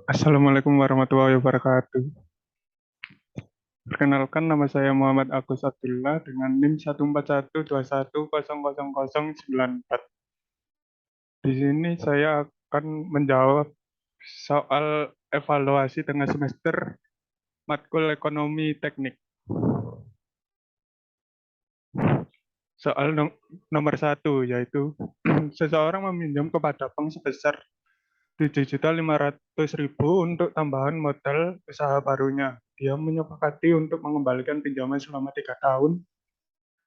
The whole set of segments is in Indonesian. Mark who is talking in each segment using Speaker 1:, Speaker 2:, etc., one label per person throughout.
Speaker 1: Assalamualaikum warahmatullahi wabarakatuh. Perkenalkan, nama saya Muhammad Agus Abdullah dengan NIM 14121000094. Di sini saya akan menjawab soal evaluasi tengah semester matkul ekonomi teknik. Soal nomor 1 yaitu seseorang meminjam kepada bank sebesar 7.500.000 untuk tambahan modal usaha barunya. Dia menyepakati untuk mengembalikan pinjaman selama 3 tahun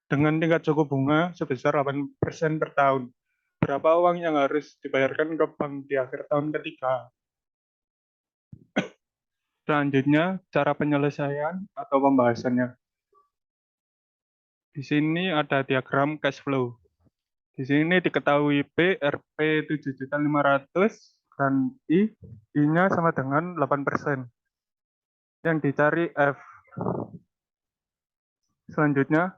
Speaker 1: dengan tingkat suku bunga sebesar 8% per tahun. Berapa uang yang harus dibayarkan ke bank di akhir tahun ketiga? Selanjutnya, cara penyelesaian atau pembahasannya. Di sini ada diagram cash flow. Di sini diketahui P, RP 7.500.000 dan I-nya sama dengan 8%. Yang dicari F. Selanjutnya,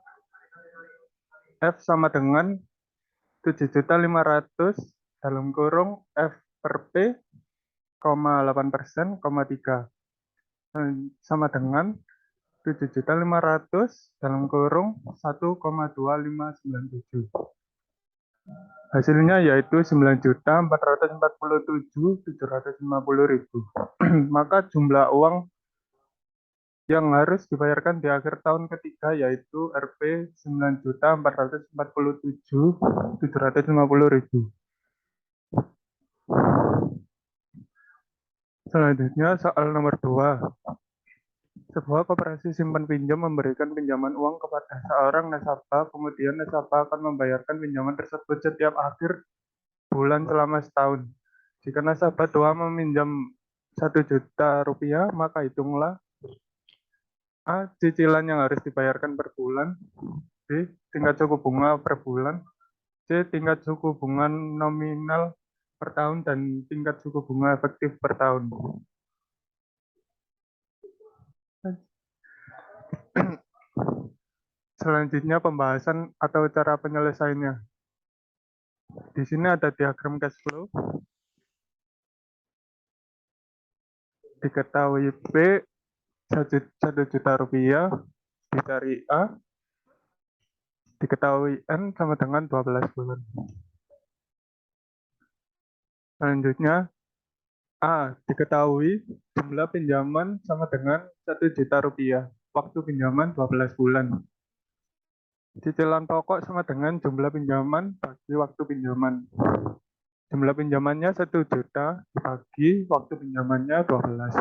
Speaker 1: F sama dengan 7.500.000 dalam kurung F per P, 8%, 3. Sama dengan 7.500.000 dalam kurung 1,2597. Hasilnya yaitu 9.447.750.000. Maka jumlah uang yang harus dibayarkan di akhir tahun ketiga yaitu Rp 9.447.750.000. Selanjutnya soal nomor 2. Sebuah koperasi simpan pinjam memberikan pinjaman uang kepada seorang nasabah, kemudian nasabah akan membayarkan pinjaman tersebut setiap akhir bulan selama setahun. Jika nasabah 2 meminjam 1 juta rupiah, maka hitunglah A. Cicilan yang harus dibayarkan per bulan, B. Tingkat suku bunga per bulan, C. Tingkat suku bunga nominal per tahun, dan tingkat suku bunga efektif per tahun. Selanjutnya pembahasan atau cara penyelesaiannya. Di sini ada diagram cash flow. Diketahui P 1 juta rupiah, dicari A, diketahui N sama dengan 12 bulan. Selanjutnya A, diketahui jumlah pinjaman sama dengan 1 juta rupiah, waktu pinjaman 12 bulan. Cicilan pokok sama dengan jumlah pinjaman bagi waktu pinjaman. Jumlah pinjamannya 1 juta dibagi waktu pinjamannya 12.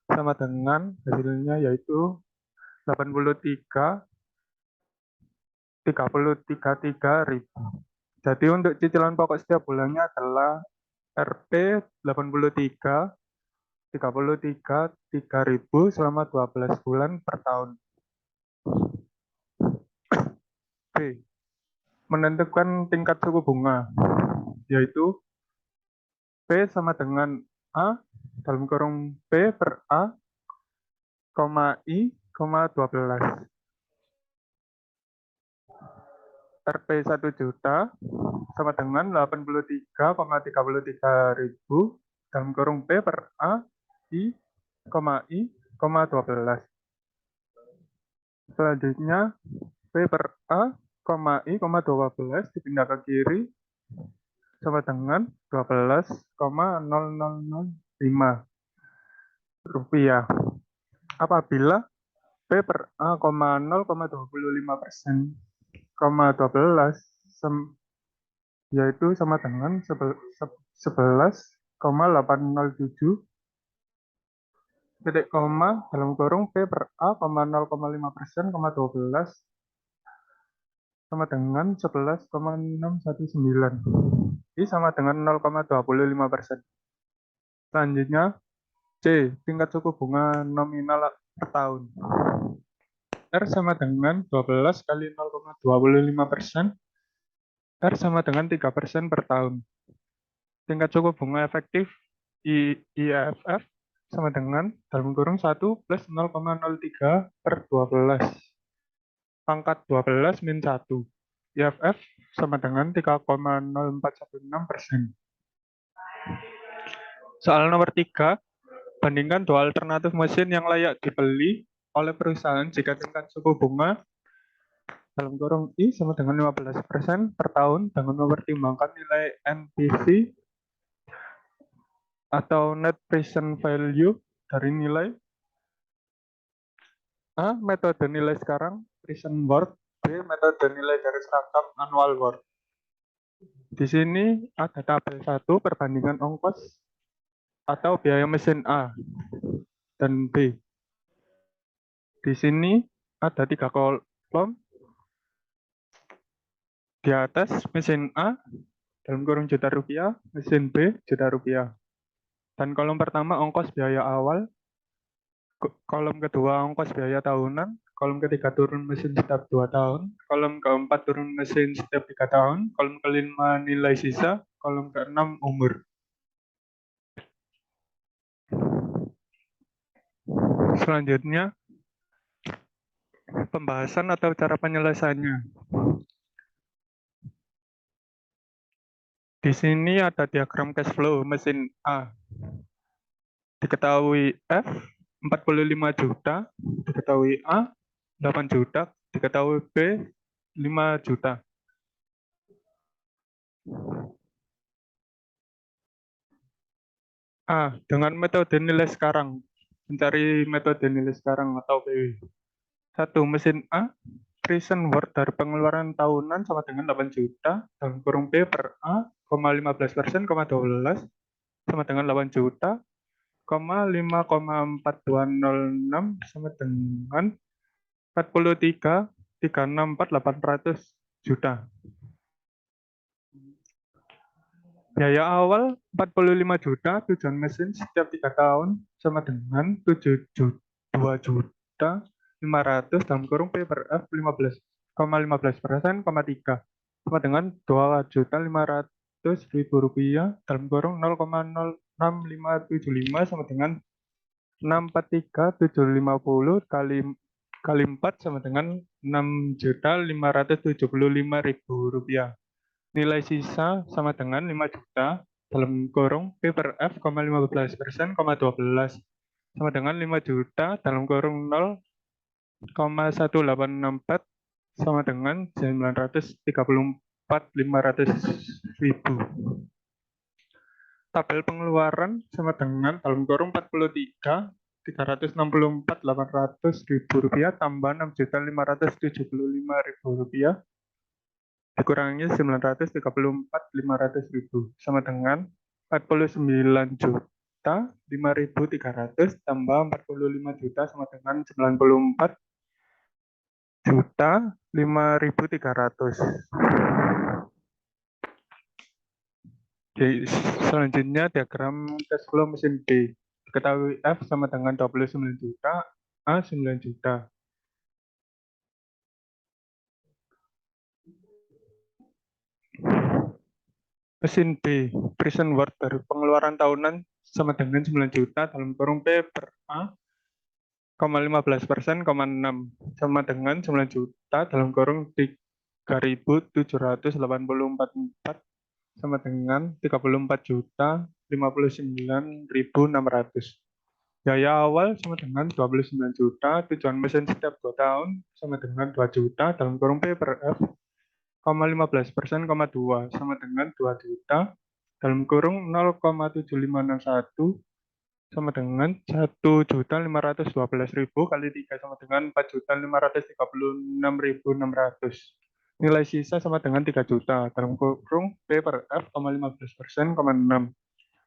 Speaker 1: Sama dengan hasilnya yaitu 83.033.000. Jadi untuk cicilan pokok setiap bulannya adalah Rp 83.033.000 selama 12 bulan per tahun. B. Menentukan tingkat suku bunga, yaitu P sama dengan A dalam kurung P per A, I, 12. Rp 1 juta sama dengan 83,33.000 dalam kurung P per A, I, 12. Selanjutnya P per A, I, 12 dipindah ke kiri sama dengan 12,0005 rupiah. Apabila P per A, 0,25%, 12 yaitu sama dengan 11,807 titik koma dalam kurung P per A, 0,5%, 12 sama dengan 11,619. I sama dengan 0,25%. Selanjutnya C, tingkat suku bunga nominal per tahun. R sama dengan 12 kali 0,25%. R sama dengan 3% per tahun. Tingkat suku bunga efektif IEFF sama dengan dalam kurung 1 plus 0,03 per 12. Pangkat 12 min 1. IFF sama dengan 3,0416%. Soal nomor 3, bandingkan dua alternatif mesin yang layak dibeli oleh perusahaan jika tingkat suku bunga dalam kurung I sama dengan 15% per tahun dengan mempertimbangkan nilai NPV atau net present value dari nilai A. Metode nilai sekarang present worth, B. Metode nilai dari seragam annual worth. Di sini ada tabel 1 perbandingan ongkos atau biaya mesin A dan B. Di sini ada 3 kolom. Di atas mesin A dalam kurung juta rupiah, mesin B juta rupiah. Dan kolom pertama ongkos biaya awal, kolom kedua ongkos biaya tahunan, kolom ketiga turun mesin setiap 2 tahun, kolom keempat turun mesin setiap 3 tahun, kolom kelima nilai sisa, kolom keenam umur. Selanjutnya, pembahasan atau cara penyelesaiannya. Di sini ada diagram cash flow mesin A. Diketahui F 45 juta, diketahui A 8 juta, diketahui B 5 juta. A. Dengan metode nilai sekarang. Mencari metode nilai sekarang atau PW. 1. Mesin A present worth dari pengeluaran tahunan sama dengan 8 juta dalam kurung B per A, 15%, 12 sama dengan 8 juta, 5,4206 sama dengan 43 364 800 juta. Biaya awal 45 juta, tujuan mesin setiap 3 tahun sama dengan 2 juta 500 dalam kurung P per F 15,15%, 3 sama dengan 2 juta 500 ribu rupiah dalam kurung 0,06575 sama dengan 643.750 kali 4 sama dengan 6.575.000 rupiah. Nilai sisa sama dengan 5 juta dalam kurung P per F, 15%, 12 sama dengan 5 juta dalam kurung 0,1864 sama dengan 934.500.000. Tabel pengeluaran sama dengan dalam kurung 43 364.800.000 rupiah tambah 6.575.000 rupiah dikurangi 934.500.000 sama dengan 49 juta 5.300 tambah 45 juta sama dengan 94 juta 5.300. Oke, selanjutnya diagram cash flow mesin B. Diketahui F sama dengan 29 juta, A 9 juta. Mesin B, present worth dari pengeluaran tahunan sama dengan 9 juta dalam kurung P per A, 15%, 6 sama dengan 9 juta dalam kurung 3.784 sama dengan 34 juta 59.600. Biaya awal sama dengan 29 juta, tujuan mesin setiap 2 tahun sama dengan 2 juta dalam kurung P per F, 15%, 2 sama dengan 2 juta dalam kurung 0,7561 sama dengan 1.512.000 kali 3 sama dengan 4.536.600. Nilai sisa sama dengan 3 juta dalam kurung P per F, 15%, 6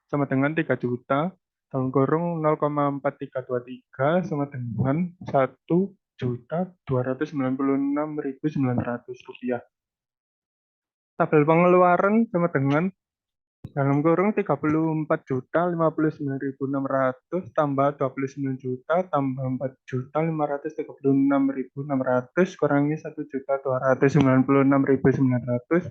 Speaker 1: sama dengan 3 juta dalam kurung 0,4323 sama dengan 1.296.900 rupiah. Tabel pengeluaran sama dengan dalam kurung 34 juta 59.600 tambah 29 juta tambah 4 juta 536.600 kurangi 1.296.900,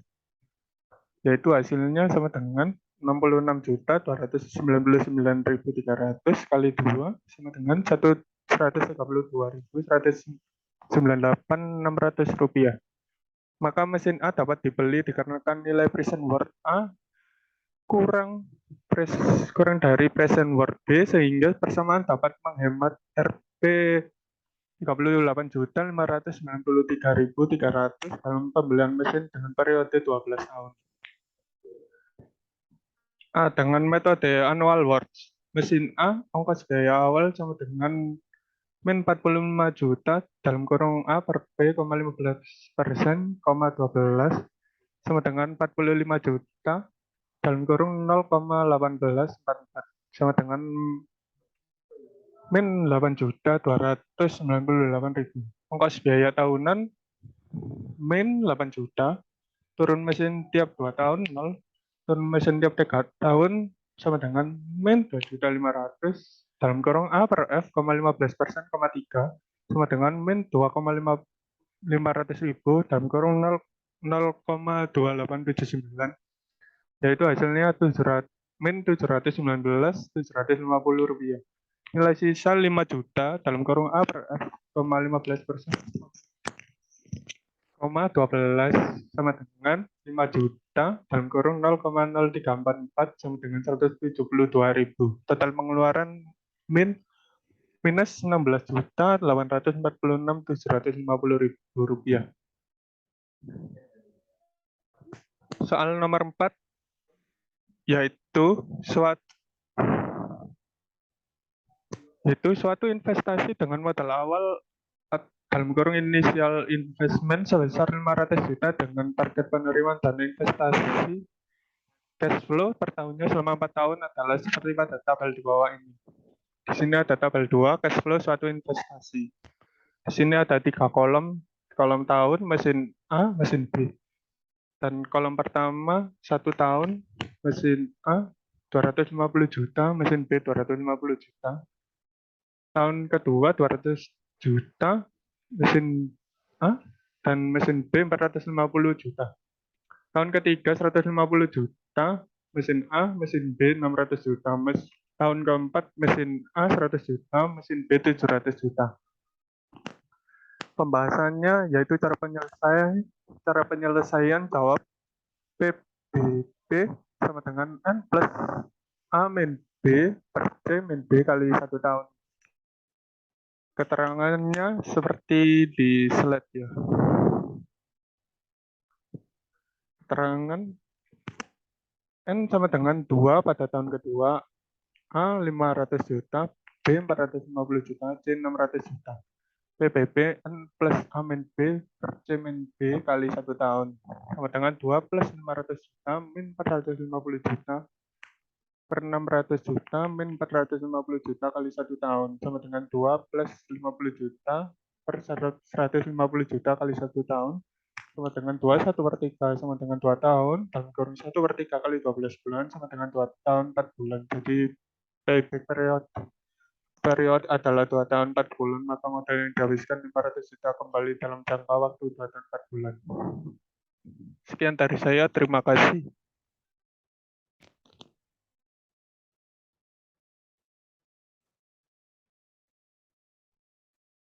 Speaker 1: yaitu hasilnya sama dengan 66.299.300 kali 2 sama dengan 132.198.600 rupiah. Maka mesin A dapat dibeli dikarenakan nilai present worth A kurang kurang dari present worth B sehingga persamaan dapat menghemat Rp 38.593.300 dalam pembelian mesin dengan periode 12 tahun. A. Dengan metode annual worth, mesin A ongkos biaya awal sama dengan min 45 juta dalam kurung A per B, 15%, 12 sama dengan 45 juta dalam kurung 0,1844 sama dengan min 8.298.000. Ongkos biaya tahunan min 8 juta, turun mesin tiap 2 tahun 0, turun mesin tiap 3 tahun sama dengan min 2.500.000 dalam kurung A per F, 15%, 3 sama dengan min 2,500.000 dalam kurung 0,2879, yaitu hasilnya min 719.750 rupiah. Nilai sisa 5 juta dalam kurung A per F, 15%, 12 sama dengan 5 juta dalam kurung 0,0344 sama dengan 172.000. Total pengeluaran minus 16.846.750 rupiah. Soal nomor 4 yaitu suatu investasi dengan modal awal dalam kurung initial investment sebesar 500 juta dengan target penerimaan dana investasi cash flow per tahunnya selama 4 tahun adalah seperti pada tabel di bawah ini. Di sini ada tabel 2, cash flow suatu investasi. Di sini ada 3 kolom tahun, mesin A, mesin B. Dan kolom pertama 1 tahun, mesin A 250 juta, mesin B 250 juta. Tahun kedua 200 juta, mesin A, dan mesin B 450 juta. Tahun ketiga 150 juta, mesin A, mesin B 600 juta. Tahun keempat mesin A 100 juta, mesin B 700 juta. Pembahasannya yaitu cara penyelesaian jawab PBB sama dengan N plus A min B per C min B kali 1 tahun. Keterangannya seperti di slide ya. Keterangan N sama dengan 2 pada tahun kedua, A 500 juta, B 450 juta, C 600 juta. PBB N plus A min B per C min B kali 1 tahun. Sama dengan 2 plus 500 juta min 450 juta per 600 juta min 450 juta kali 1 tahun. Sama dengan 2 plus 50 juta per 150 juta kali 1 tahun. Sama dengan 2 1 per 3 sama dengan 2 tahun. Dan kurung 1 per 3 kali 12 bulan sama dengan 2 tahun 4 bulan. Jadi payback period adalah 2 tahun 4 bulan, maka modal yang dihabiskan 500 juta kembali dalam jangka waktu 2 tahun 4 bulan. Sekian dari saya, terima kasih.